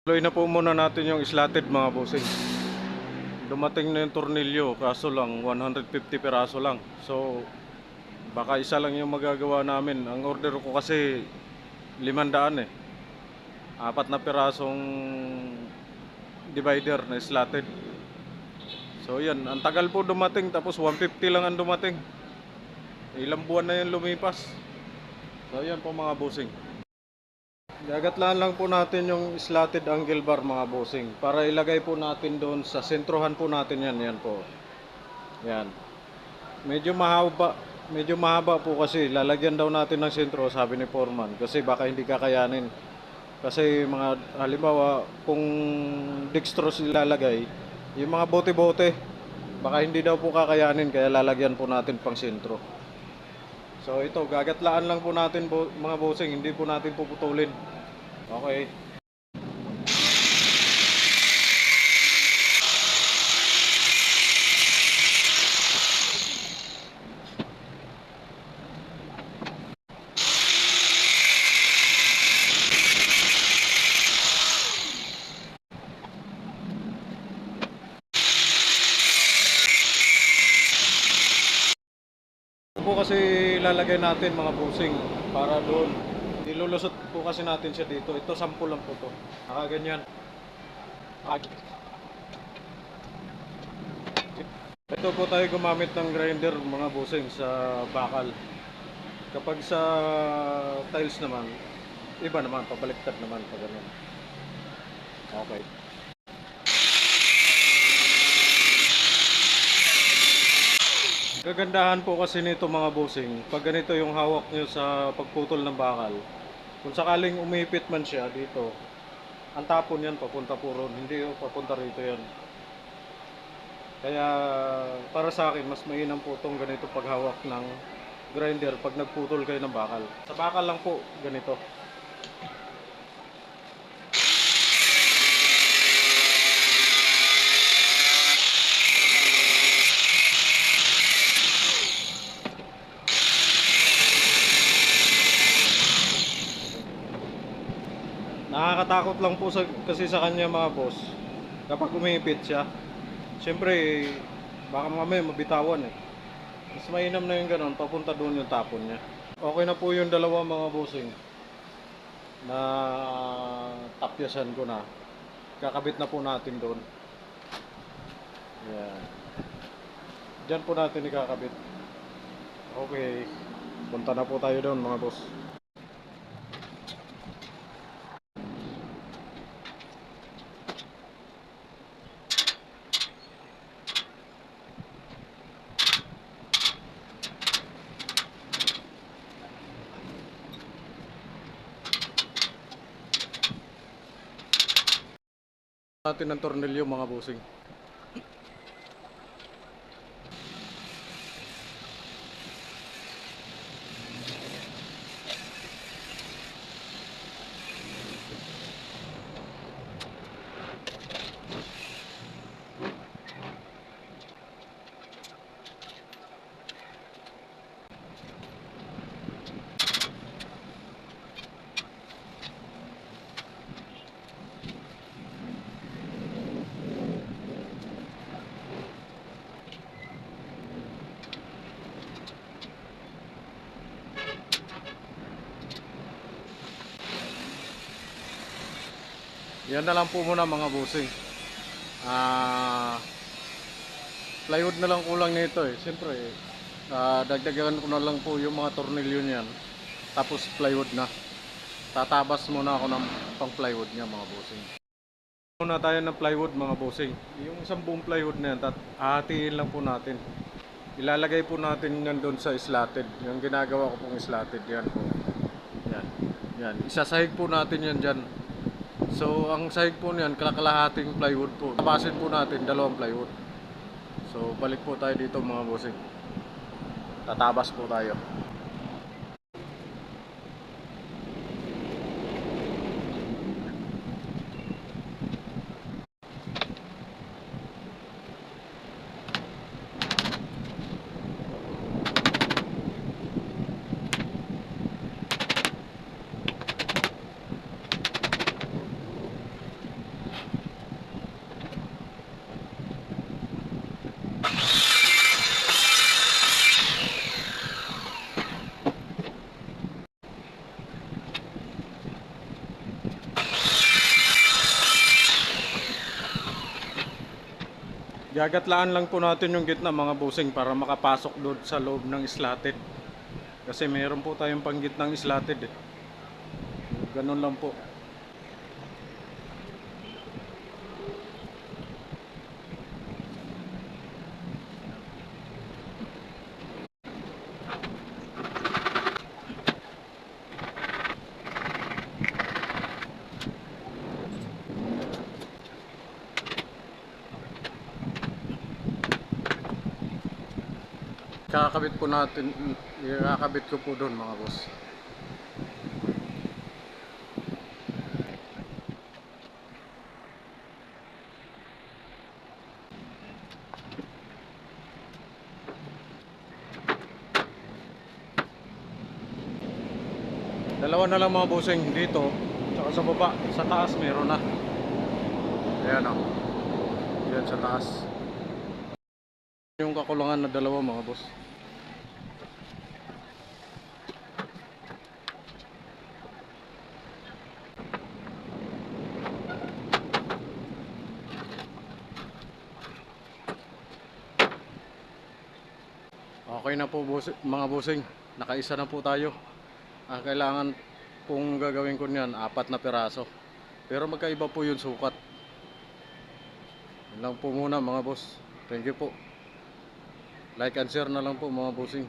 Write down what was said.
Tuloy na po muna natin yung slotted mga bossing. Dumating na yung tornilyo, kaso lang 150 peraso lang. So baka isa lang yung magagawa namin. Ang order ko kasi 500 eh. Apat na perasong divider na slotted. So yan, ang tagal po dumating, tapos 150 lang ang dumating. Ilang buwan na yan lumipas. So yan po mga bossing. Gagatlaan lang po natin yung slotted angle bar mga bossing, para ilagay po natin doon sa sentrohan po natin yan. Yan po. Yan. Medyo mahaba po kasi lalagyan daw natin ng sentro, sabi ni Foreman, kasi baka hindi kakayanin. Kasi mga halimbawa kung dextrose ilalagay, yung mga bote-bote, baka hindi daw po kakayanin, kaya lalagyan po natin pang sentro. So ito, gagatlaan lang po natin mga bossing, hindi po natin puputulin. Okay. Ito po kasi lalagay natin mga bossing, para doon. Ilulusot po kasi natin siya dito. Ito sample lang po to. Nakaganyan. Ito po tayo gumamit ng grinder mga bossing sa bakal. Kapag sa tiles naman, iba naman, pabaliktad naman pag ganyan. Okay. Kagandahan po kasi nito mga bossing, pag ganito yung hawak nyo sa pagputol ng bakal, kung sakaling umipit man siya dito, ang tapon yan papunta po ron, hindi yung papunta rito yan. Kaya para sa akin, mas mainam po itong ganito paghawak ng grinder pag nagputol kayo ng bakal. Sa bakal lang po, ganito. Nakakatakot lang po kasi sa kanya mga boss, kapag umipit siya. Siyempre, baka mamaya mabitawan eh. Mas mainam na yung ganun, papunta doon yung tapon niya. Okay na po yung dalawa mga bossing, na tapyasan ko na. Kakabit na po natin doon. Yan. Diyan po natin ikakabit. Okay. Punta na po tayo doon mga boss. Natin ng tornilyo mga bossing. Yan na lang po muna mga bossing. Plywood na lang kulang nito eh. Siyempre, dagdagan ko na lang po yung mga tornilyo niyan. Tapos plywood na. Tatabas muna ako ng pang plywood niya mga bossing. Muna tayo ng plywood mga bossing. Yung isang buong plywood na yan, hahatiin lang po natin. Ilalagay po natin yan doon sa slotted. Yung ginagawa ko pong slotted yan po. Yan. Yan. Isasahig po natin yan dyan. So ang sahig po niyan, kalahating plywood po. Tabasin po natin 2 plywood. So balik po tayo dito mga bossing. Tatabas po tayo. Gagatlaan lang po natin yung gitna mga bossing para makapasok doon sa loob ng slatted. Kasi meron po tayong panggitnang slatted eh. Ganun lang po. Kakabit po natin, ikakabit ko po doon mga boss. Dalawa na lang mga bossing dito, tsaka sa baba, sa taas meron na. Ayan o, yan sa taas. Yung kakulangan na dalawa mga boss. Okay na po mga bossing, nakaisa na po tayo. Ang kailangan pong gagawin ko niyan, 4 na piraso. Pero magkaiba po yung sukat. Yun lang po muna mga boss. Thank you po. Like and share na lang po mga bossing.